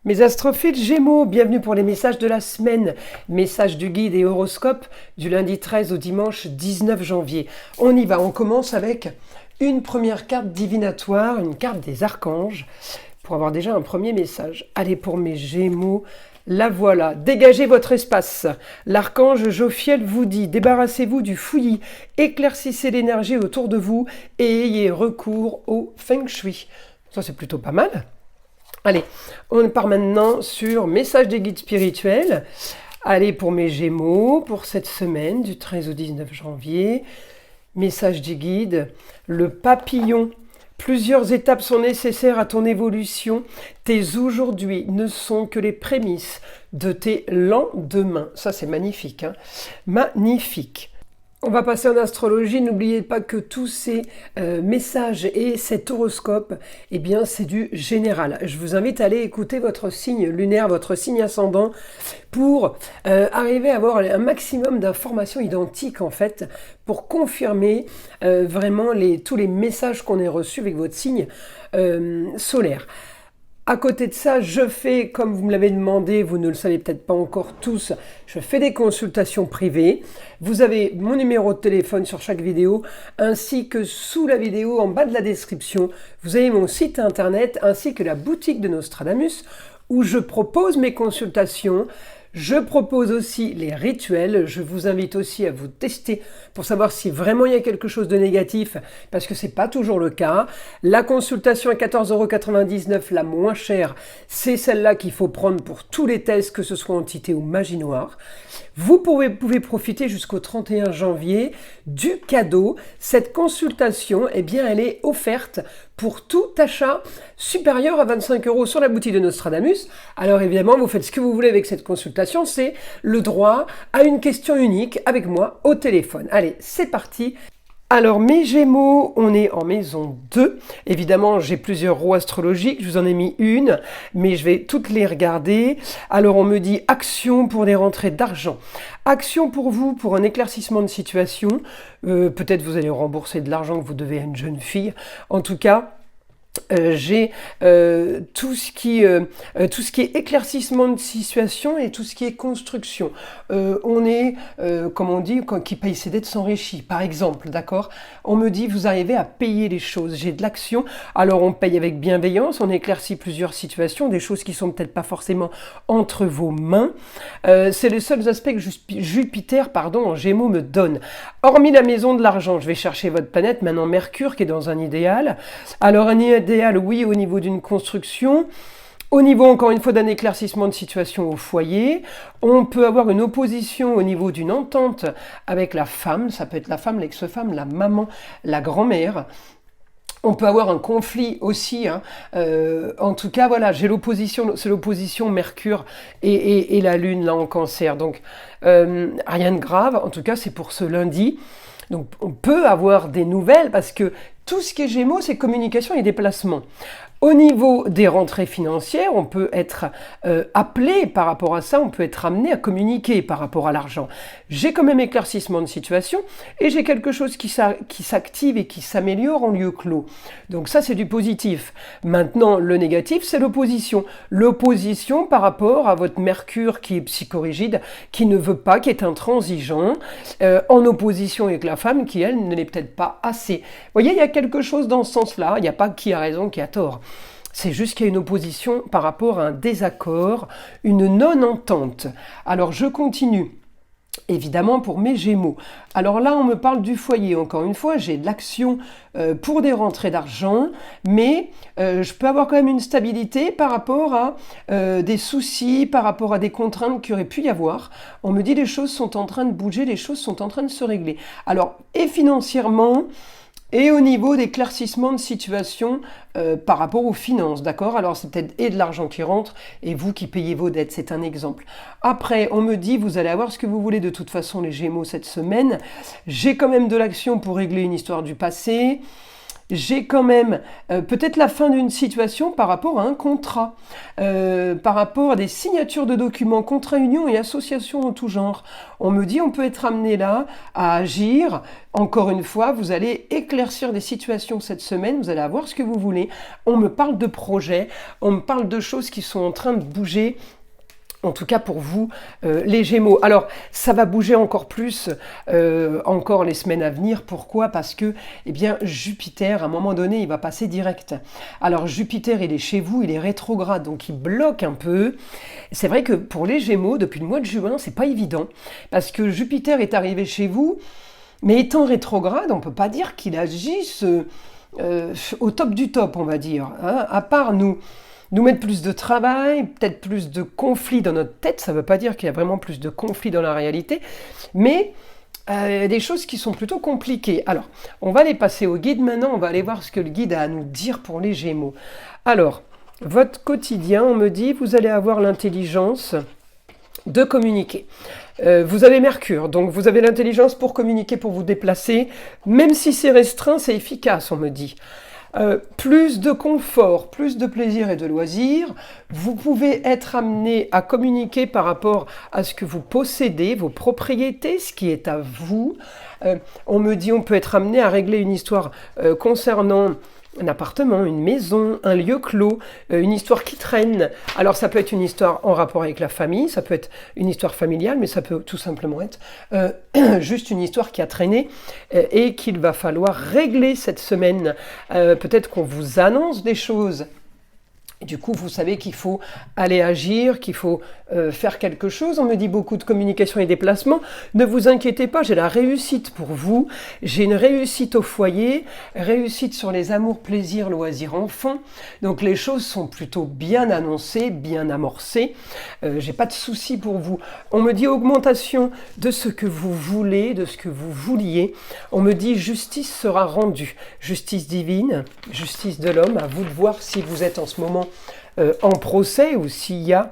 Mes astrophiles Gémeaux, bienvenue pour les messages de la semaine. Messages du guide et horoscope du lundi 13 au dimanche 19 janvier. On y va, on commence avec une première carte divinatoire, une carte des archanges, pour avoir déjà un premier message. Allez, pour mes Gémeaux, la voilà. Dégagez votre espace. L'archange Jophiel vous dit, débarrassez-vous du fouillis, éclaircissez l'énergie autour de vous et ayez recours au Feng Shui. Ça, c'est plutôt pas mal. Allez, on part maintenant sur message des guides spirituels. Allez, pour mes Gémeaux, pour cette semaine du 13 au 19 janvier. Message des guides, le papillon. Plusieurs étapes sont nécessaires à ton évolution. Tes aujourd'hui ne sont que les prémices de tes lendemains. Ça, c'est magnifique, hein. Magnifique. On va passer en astrologie. N'oubliez pas que tous ces messages et cet horoscope, eh bien, c'est du général. Je vous invite à aller écouter votre signe lunaire, votre signe ascendant, pour arriver à avoir un maximum d'informations identiques, en fait, pour confirmer vraiment tous les messages qu'on a reçus avec votre signe solaire. À côté de ça, je fais, comme vous me l'avez demandé, vous ne le savez peut-être pas encore tous, je fais des consultations privées. Vous avez mon numéro de téléphone sur chaque vidéo, ainsi que sous la vidéo, en bas de la description, vous avez mon site internet, ainsi que la boutique de Nostradamus, où je propose mes consultations. Je propose aussi les rituels. Je vous invite aussi à vous tester pour savoir si vraiment il y a quelque chose de négatif, parce que c'est pas toujours le cas. La consultation à 14,99 €, la moins chère, c'est celle-là qu'il faut prendre pour tous les tests, que ce soit entité ou magie noire. Vous pouvez profiter jusqu'au 31 janvier du cadeau. Cette consultation, eh bien, elle est offerte pour tout achat supérieur à 25 € sur la boutique de Nostradamus. Alors évidemment, vous faites ce que vous voulez avec cette consultation, c'est le droit à une question unique avec moi au téléphone. Allez, c'est parti. Alors mes Gémeaux, on est en maison 2. Évidemment, j'ai plusieurs roues astrologiques, je vous en ai mis une, mais je vais toutes les regarder. Alors on me dit action pour des rentrées d'argent. Action pour vous, pour un éclaircissement de situation. Peut-être vous allez rembourser de l'argent que vous devez à une jeune fille. En tout cas, j'ai tout ce qui est éclaircissement de situation et tout ce qui est construction. On est, comme on dit, qui paye ses dettes s'enrichit, par exemple, d'accord? On me dit, vous arrivez à payer les choses, j'ai de l'action, alors on paye avec bienveillance, on éclaircit plusieurs situations, des choses qui sont peut-être pas forcément entre vos mains. C'est les seuls aspects que Jupiter, en Gémeaux me donne. Hormis la maison de l'argent, je vais chercher votre planète, maintenant Mercure, qui est dans un idéal. Alors un idéal, oui, au niveau d'une construction. Au niveau, encore une fois, d'un éclaircissement de situation au foyer, on peut avoir une opposition au niveau d'une entente avec la femme. Ça peut être la femme, l'ex-femme, la maman, la grand-mère. On peut avoir un conflit aussi, hein. En tout cas, voilà, j'ai l'opposition, c'est l'opposition Mercure et la Lune, là, en Cancer. Donc, rien de grave, en tout cas, c'est pour ce lundi. Donc, on peut avoir des nouvelles, parce que tout ce qui est Gémeaux, c'est communication et déplacement. Au niveau des rentrées financières, on peut être appelé par rapport à ça, on peut être amené à communiquer par rapport à l'argent. J'ai quand même éclaircissement de situation et j'ai quelque chose qui s'active et qui s'améliore en lieu clos. Donc ça, c'est du positif. Maintenant, le négatif, c'est l'opposition. L'opposition par rapport à votre Mercure qui est psychorigide, qui ne veut pas, qui est intransigeant, en opposition avec la femme qui, elle, ne l'est peut-être pas assez. Vous voyez, il y a quelque chose dans ce sens-là. Il n'y a pas qui a raison, qui a tort. C'est juste qu'il y a une opposition par rapport à un désaccord, une non-entente. Alors je continue. Évidemment pour mes Gémeaux. Alors là, on me parle du foyer. Encore une fois, j'ai de l'action pour des rentrées d'argent, mais je peux avoir quand même une stabilité par rapport à des soucis, par rapport à des contraintes qu'il aurait pu y avoir. On me dit les choses sont en train de bouger, les choses sont en train de se régler. Alors, et financièrement, et au niveau d'éclaircissement de situation par rapport aux finances, d'accord? Alors c'est peut-être et de l'argent qui rentre et vous qui payez vos dettes, c'est un exemple. Après, on me dit, vous allez avoir ce que vous voulez de toute façon les Gémeaux cette semaine. J'ai quand même de l'action pour régler une histoire du passé. j'ai quand même peut-être la fin d'une situation par rapport à un contrat, par rapport à des signatures de documents, contrats, unions et associations en tout genre. On me dit on peut être amené là à agir. Encore une fois, vous allez éclaircir des situations cette semaine, vous allez avoir ce que vous voulez. On me parle de projets, on me parle de choses qui sont en train de bouger. En tout cas pour vous, les Gémeaux. Alors, ça va bouger encore plus, encore les semaines à venir. Pourquoi? Parce que, eh bien, Jupiter, à un moment donné, il va passer direct. Alors, Jupiter, il est chez vous, il est rétrograde, donc il bloque un peu. C'est vrai que pour les Gémeaux, depuis le mois de juin, c'est pas évident, parce que Jupiter est arrivé chez vous, mais étant rétrograde, on peut pas dire qu'il agisse au top du top, on va dire. Hein, à part nous mettre plus de travail, peut-être plus de conflits dans notre tête. Ça ne veut pas dire qu'il y a vraiment plus de conflits dans la réalité, mais des choses qui sont plutôt compliquées. Alors, on va les passer au guide maintenant, on va aller voir ce que le guide a à nous dire pour les Gémeaux. Alors, votre quotidien, on me dit, vous allez avoir l'intelligence de communiquer. Vous avez Mercure, donc vous avez l'intelligence pour communiquer, pour vous déplacer. Même si c'est restreint, c'est efficace, on me dit. Plus de confort, plus de plaisir et de loisirs. Vous pouvez être amené à communiquer par rapport à ce que vous possédez, vos propriétés, ce qui est à vous. On me dit on peut être amené à régler une histoire concernant un appartement, une maison, un lieu clos, une histoire qui traîne. Alors ça peut être une histoire en rapport avec la famille, ça peut être une histoire familiale, mais ça peut tout simplement être juste une histoire qui a traîné et qu'il va falloir régler cette semaine. Peut-être qu'on vous annonce des choses. Du coup, vous savez qu'il faut aller agir, qu'il faut faire quelque chose. On me dit beaucoup de communication et déplacement. Ne vous inquiétez pas, j'ai la réussite pour vous. J'ai une réussite au foyer, réussite sur les amours, plaisirs, loisirs, enfants. Donc les choses sont plutôt bien annoncées, bien amorcées. J'ai pas de souci pour vous. On me dit augmentation de ce que vous voulez, de ce que vous vouliez. On me dit justice sera rendue. Justice divine, justice de l'homme. À vous de voir si vous êtes en ce moment en procès ou s'il y a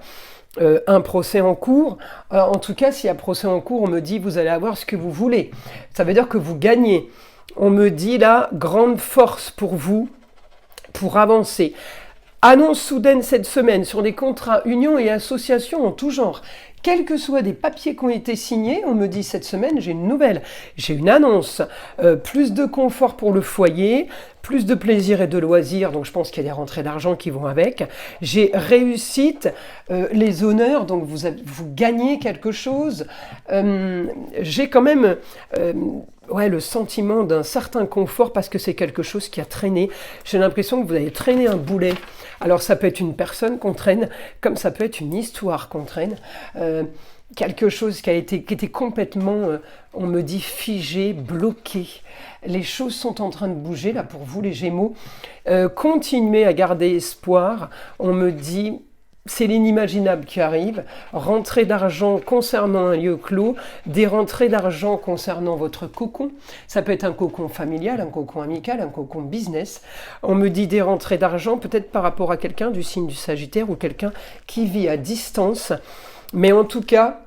un procès en cours. En tout cas, s'il y a procès en cours, on me dit vous allez avoir ce que vous voulez. Ça veut dire que vous gagnez. On me dit là, grande force pour vous, pour avancer. Annonce soudaine cette semaine sur des contrats, unions et associations en tout genre. Quels que soient des papiers qui ont été signés, on me dit cette semaine, j'ai une nouvelle, j'ai une annonce. Plus de confort pour le foyer, plus de plaisir et de loisirs, donc je pense qu'il y a des rentrées d'argent qui vont avec. J'ai réussite, les honneurs, donc vous gagnez quelque chose. J'ai quand même le sentiment d'un certain confort parce que c'est quelque chose qui a traîné. J'ai l'impression que vous avez traîné un boulet. Alors ça peut être une personne qu'on traîne, comme ça peut être une histoire qu'on traîne. Quelque chose qui était complètement, on me dit, figé, bloqué. Les choses sont en train de bouger, là, pour vous, les Gémeaux. Continuez à garder espoir. On me dit, c'est l'inimaginable qui arrive. Rentrée d'argent concernant un lieu clos, des rentrées d'argent concernant votre cocon. Ça peut être un cocon familial, un cocon amical, un cocon business. On me dit des rentrées d'argent, peut-être par rapport à quelqu'un du signe du Sagittaire ou quelqu'un qui vit à distance. Mais en tout cas,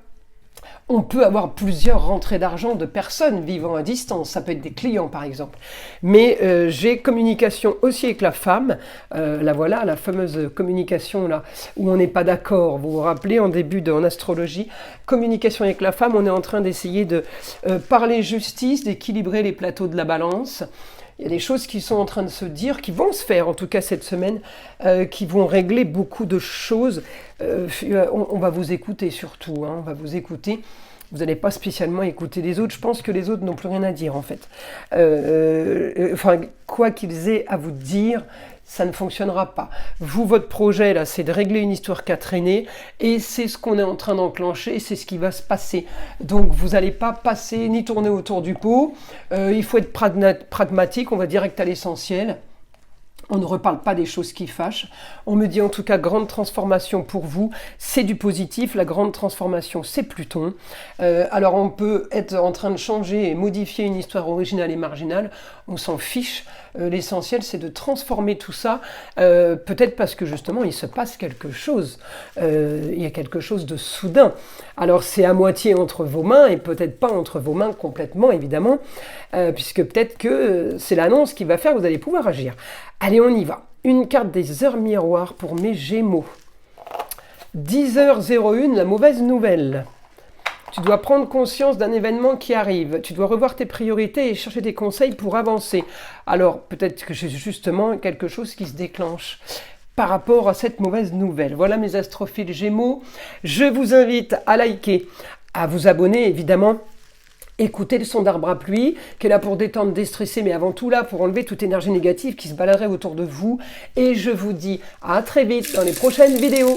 on peut avoir plusieurs rentrées d'argent de personnes vivant à distance. Ça peut être des clients, par exemple. Mais j'ai communication aussi avec la femme. La fameuse communication là où on n'est pas d'accord. Vous vous rappelez, en début en astrologie, communication avec la femme, on est en train d'essayer de parler justice, d'équilibrer les plateaux de la balance. Il y a des choses qui sont en train de se dire, qui vont se faire en tout cas cette semaine, qui vont régler beaucoup de choses. On va vous écouter surtout, on va vous écouter. Vous n'allez pas spécialement écouter les autres. Je pense que les autres n'ont plus rien à dire en fait. Quoi qu'ils aient à vous dire, ça ne fonctionnera pas. Vous, votre projet là, c'est de régler une histoire qui a traîné et c'est ce qu'on est en train d'enclencher, c'est ce qui va se passer. Donc vous n'allez pas passer ni tourner autour du pot. Il faut être pragmatique, on va direct à l'essentiel. On ne reparle pas des choses qui fâchent. On me dit en tout cas grande transformation pour vous. C'est du positif. La grande transformation, c'est Pluton. Alors on peut être en train de changer et modifier une histoire originale et marginale. on s'en fiche. L'essentiel, c'est de transformer tout ça, peut-être parce que justement, il se passe quelque chose. Il y a quelque chose de soudain. Alors, c'est à moitié entre vos mains, et peut-être pas entre vos mains complètement, évidemment, puisque peut-être que c'est l'annonce qui va faire que vous allez pouvoir agir. Allez, on y va. Une carte des heures miroirs pour mes Gémeaux. 10h01, la mauvaise nouvelle. Tu dois prendre conscience d'un événement qui arrive. Tu dois revoir tes priorités et chercher des conseils pour avancer. Alors, peut-être que c'est justement quelque chose qui se déclenche par rapport à cette mauvaise nouvelle. Voilà mes astrophiles Gémeaux. Je vous invite à liker, à vous abonner évidemment. Écoutez le son d'arbre à pluie, qui est là pour détendre, déstresser, mais avant tout là pour enlever toute énergie négative qui se baladerait autour de vous. Et je vous dis à très vite dans les prochaines vidéos.